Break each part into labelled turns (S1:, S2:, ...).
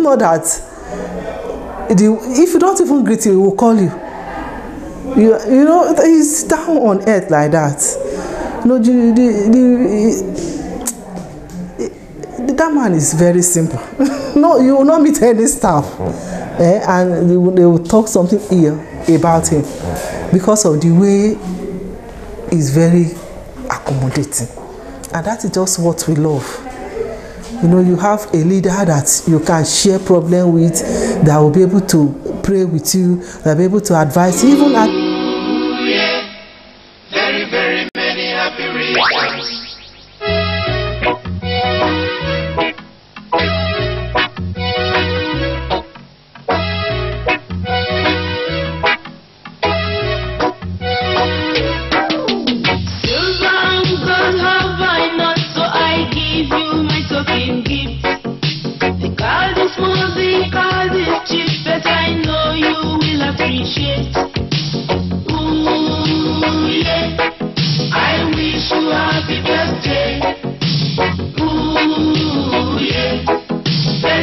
S1: know that if you don't even greet him, he will call you? You know, he's down on earth like that. You know, that man is very simple. No, you will not meet any staff, and they will talk something ill about him because of the way he's very accommodating, and that is just what we love. You know, you have a leader that you can share problem with, that will be able to pray with you, that will be able to advise you, even at
S2: very many happy reasons.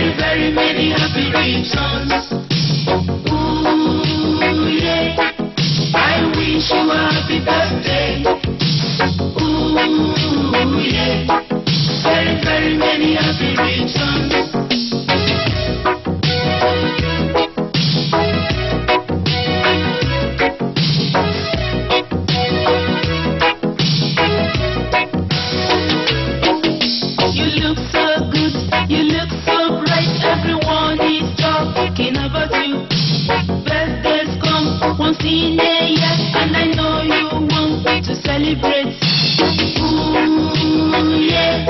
S2: Very many happy reasons. Ooh, yeah. I wish you a happy birthday. Ooh, yeah. Very many happy reasons. And I know you want to celebrate. Ooh, yeah.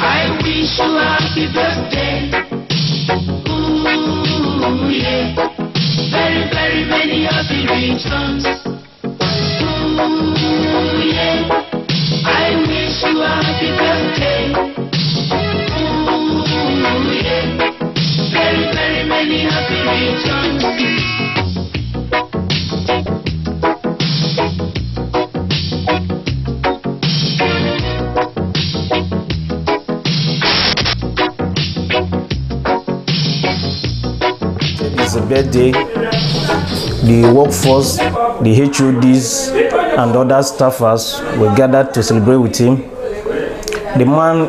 S2: I wish you a happy birthday. Ooh, yeah. Very many happy reasons. Ooh, yeah. I wish you a happy birthday. Ooh, yeah. Very many happy reasons.
S3: It's a birthday. The workforce, the HODs, and other staffers were gathered to celebrate with him. The man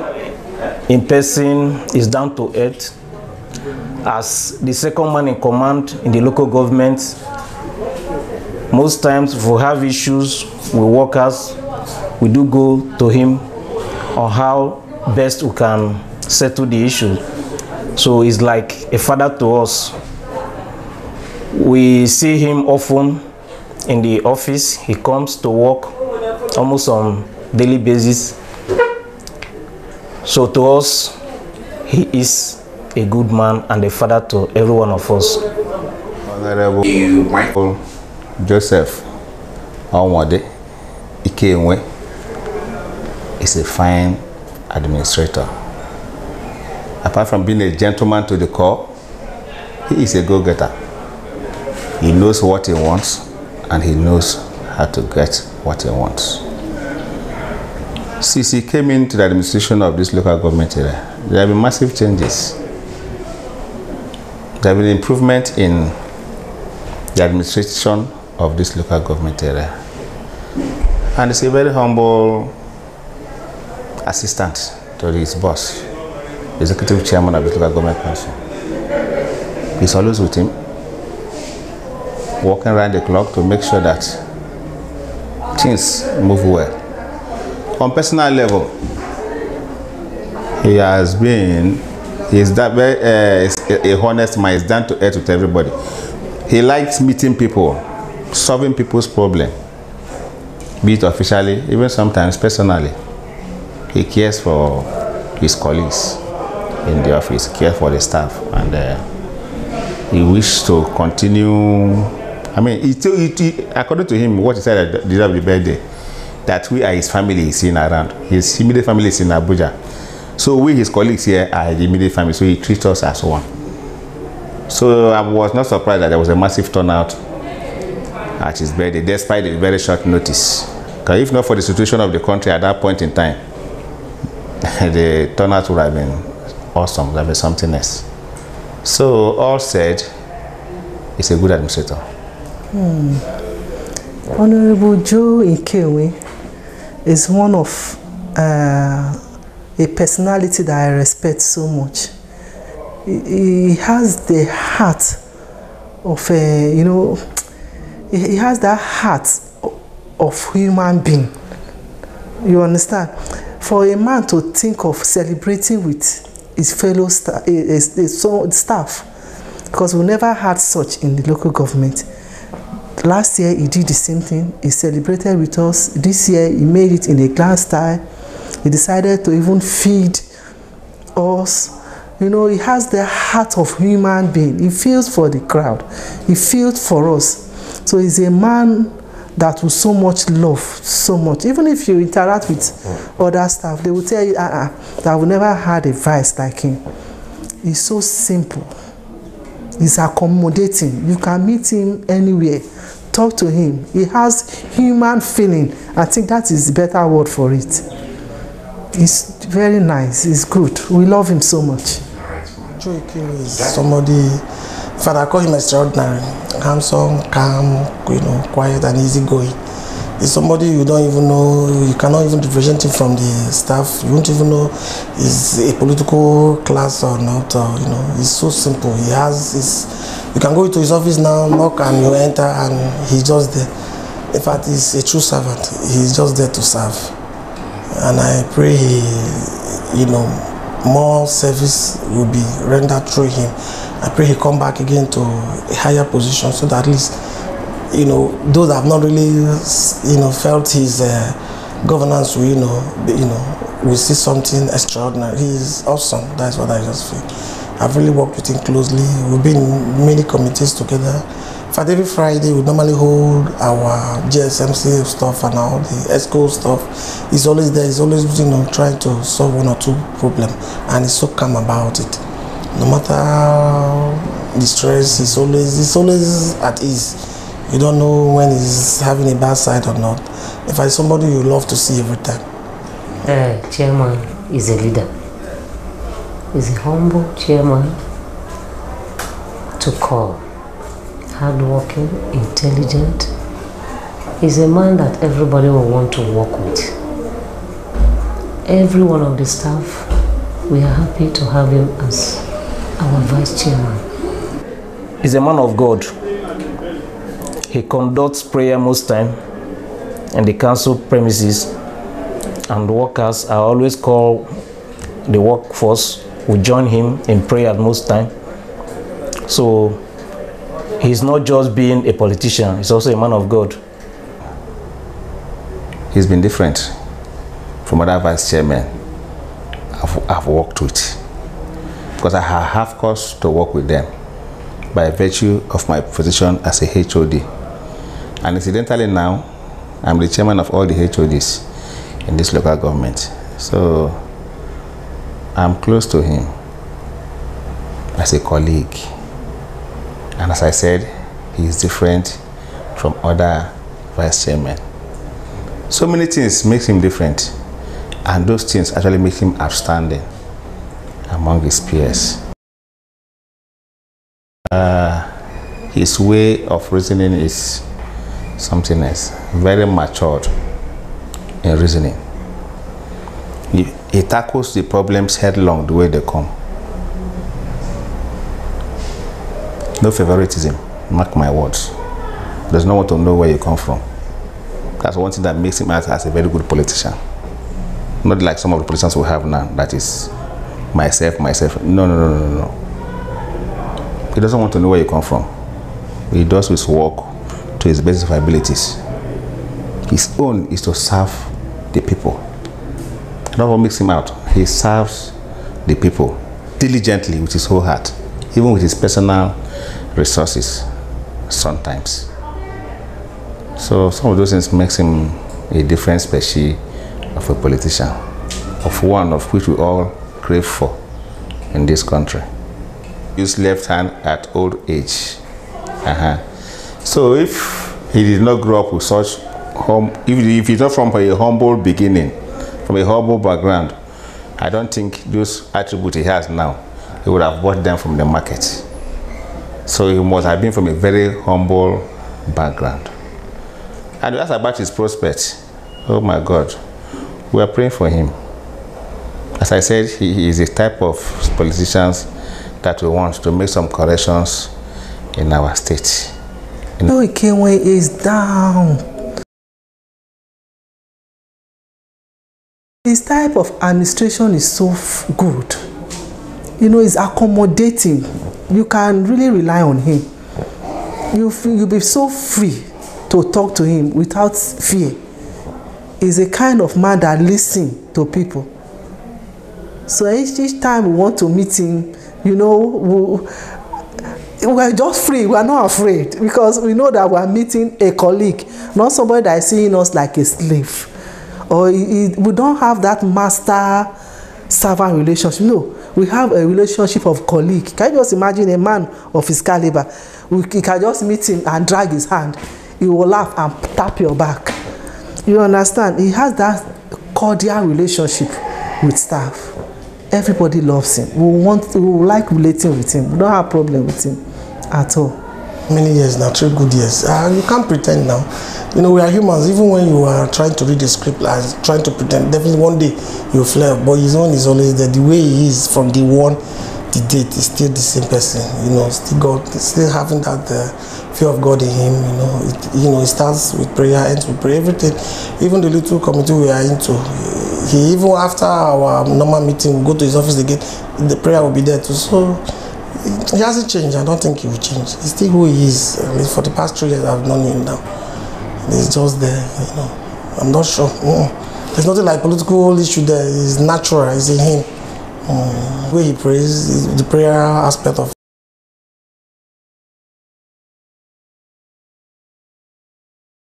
S3: in person is down to earth. As the second man in command in the local government, most times if we have issues with workers, we do go to him on how best we can settle the issue. So he's like a father to us. We see him often in the office. He comes to work almost on daily basis. So to us, he is a good man and a father to every one of us.
S4: Honorable Michael Joseph IKENWE is a fine administrator. Apart from being a gentleman to the core, he is a go-getter. He knows what he wants and he knows how to get what he wants. Since he came into the administration of this local government area, there have been massive changes. There have been improvement in the administration of this local government area. And he's a very humble assistant to his boss, executive chairman of the local government council. He's always with him, working around the clock to make sure that things move well. On personal level, he has been, he's that very a honest man. He's down to earth with everybody. He likes meeting people, solving people's problem, be it officially, even sometimes personally. He cares for his colleagues in the office, cares for the staff, and he wishes to continue. I mean, according to him, what he said at the day of the birthday, that we are his family is seen around. His immediate family is in Abuja. So we, his colleagues here, are the immediate family, so he treats us as one. So I was not surprised that there was a massive turnout at his birthday, despite a very short notice. Because if not for the situation of the country at that point in time, the turnout would have been awesome, would have been something else. So all said, he's a good administrator.
S1: Honorable Joe IKENWE is one of a personality that I respect so much. He has the heart of he has that heart of human being. You understand? For a man to think of celebrating with his fellow staff, because we never had such in the local government. Last year he did the same thing. He celebrated with us. This year he made it in a grand style. He decided to even feed us. You know, he has the heart of human being. He feels for the crowd. He feels for us. So he's a man that will so much love, so much. Even if you interact with other staff, they will tell you, that we never had a vice like him. He's so simple. He's accommodating. You can meet him anywhere. Talk to him. He has human feeling. I think that is the better word for it. He's very nice. He's good. We love him so much.
S5: Joe IKENWE is somebody, in fact, I call him extraordinary. Handsome, calm, quiet and easygoing. He's somebody you don't even know, you cannot even differentiate him from the staff. You won't even know is a political class or not. He's so simple. He has his. You can go into his office now, knock, and you enter, and he's just there. In fact, he's a true servant. He's just there to serve. And I pray more service will be rendered through him. I pray he come back again to a higher position, so that at least, those that have not really, felt his governance, we see something extraordinary. He is awesome. That's what I just feel. I've really worked with him closely. We've been in many committees together. In fact, every Friday we normally hold our GSMC stuff and all the ESCO stuff. He's always there. He's always, trying to solve one or two problems, and he's so calm about it. No matter the stress, he's always at ease. You don't know when he's having a bad side or not. If I somebody you love to see every time.
S6: Chairman is a leader. He's a humble chairman to call. Hardworking, intelligent. He's a man that everybody will want to work with. Every one of the staff, we are happy to have him as our vice chairman.
S3: He's a man of God. He conducts prayer most time in the council premises, and workers are always called, the workforce will join him in prayer at most time. So he's not just being a politician, he's also a man of God.
S4: He's been different from other vice chairmen I've worked with, because I have cause to work with them by virtue of my position as a HOD. And incidentally now, I'm the chairman of all the HODs in this local government. So I'm close to him as a colleague. And as I said, he's different from other vice chairmen. So many things make him different, and those things actually make him outstanding among his peers. His way of reasoning is something else, very matured in reasoning. He tackles the problems headlong the way they come. No favoritism, mark my words. Does not want to know where you come from. That's one thing that makes him out as a very good politician. Not like some of the politicians we have now, that is myself. No. He doesn't want to know where you come from. He does his work to his best of abilities. His own is to serve the people. That's what makes him out. He serves the people diligently with his whole heart, even with his personal resources sometimes. So some of those things makes him a different species of a politician, of one of which we all crave for in this country. Use left hand at old age. So if he did not grow up with such if he's not from a humble beginning, from a humble background, I don't think those attributes he has now he would have bought them from the market. So he must have been from a very humble background. And that's about his prospects. Oh my God, we are praying for him. As I said, he is a type of politicians that we want to make some corrections in our state.
S1: No, IKENWE is down. His type of administration is so good. You know, it's accommodating. You can really rely on him. You'll be so free to talk to him without fear. He's a kind of man that listens to people. So each time we want to meet him, you know, we're just free. We're not afraid because we know that we're meeting a colleague, not somebody that is seeing us like a slave. Or we don't have that master-servant relationship. No, we have a relationship of colleague. Can you just imagine a man of his caliber? We can just meet him and drag his hand. He will laugh and tap your back. You understand? He has that cordial relationship with staff. Everybody loves him. We like relating with him. We don't have a problem with him at all.
S5: Many years now, 3 good years. You can't pretend now. You know, we are humans. Even when you are trying to read the script and trying to pretend, definitely one day you'll flare. But his own is always there. The way he is from the one, the date is still the same person. You know, still God, still having that fear of God in him. You know, it starts with prayer, ends with prayer. Everything, even the little committee we are into. He even after our normal meeting, we go to his office again. The prayer will be there too. So he hasn't changed. I don't think he will change. He's still who he is. At least for the past 3 years, I've known him now. He's just there. You know, I'm not sure. There's nothing like political issue there. It's natural. It's in him. The way he prays, the prayer aspect of.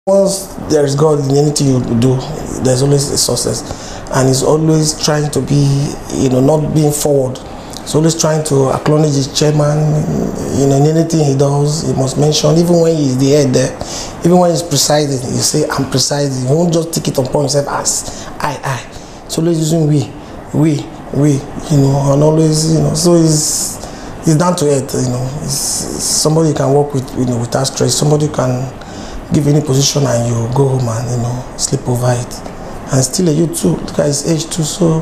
S5: Once there is God in anything you do, there's always a success. And he's always trying to be, you know, not being forward. He's always trying to acknowledge his chairman. You know, in anything he does, he must mention, even when he's the head there, even when he's presiding, you say, I'm presiding. He won't just take it upon himself as I. So always using we, you know, and always, you know, so he's down to earth, you know. He's somebody you can work with, you know, without stress. Somebody you can give any position and you go home and, you know, sleep over it. And still a youth too, look at his age too, so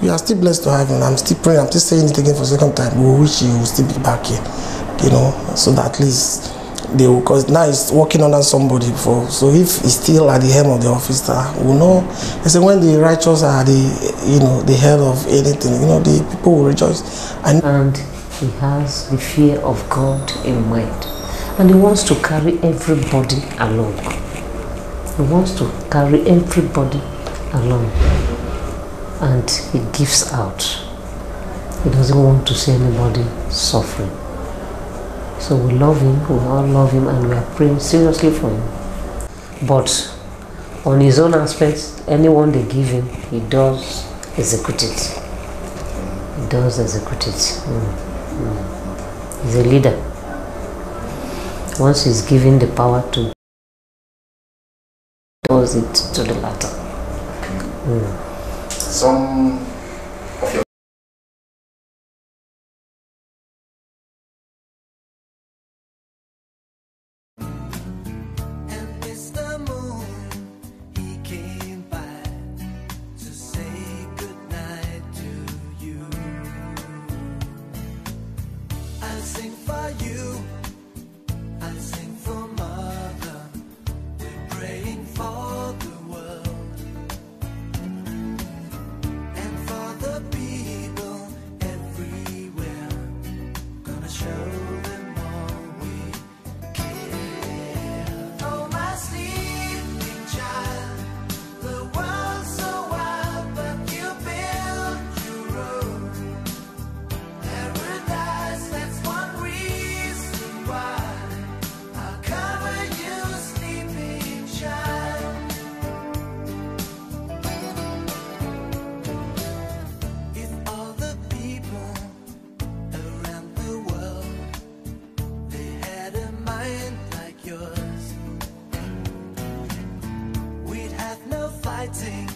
S5: we are still blessed to have him. I'm still praying, I'm still saying it again for the second time. We wish he will still be back here, you know, so that at least they will, because now he's working under somebody before. So if he's still at the helm of the office, we'll know. They say when the righteous are the, you know, the head of anything, you know, the people will rejoice.
S6: And he has the fear of God in mind. And he wants to carry everybody along. He wants to carry everybody along. And he gives out. He doesn't want to see anybody suffering. So we love him, we all love him, and we are praying seriously for him. But on his own aspects, anyone they give him, he does execute it. He does execute it. He's a leader. Once he's given the power to, does it to the latter.
S7: Some of your
S2: And Mr. Moon, he came by to say goodnight to you. I'll sing for you, I'll sing for Mother. We're praying for the world and for the people everywhere. Gonna show them all we care. Oh, my sleeping child, the world's so wild, but you built your own paradise. That's one reason why I'll cover you, sleeping child. If all the people around the world, they had a mind like yours, we'd have no fighting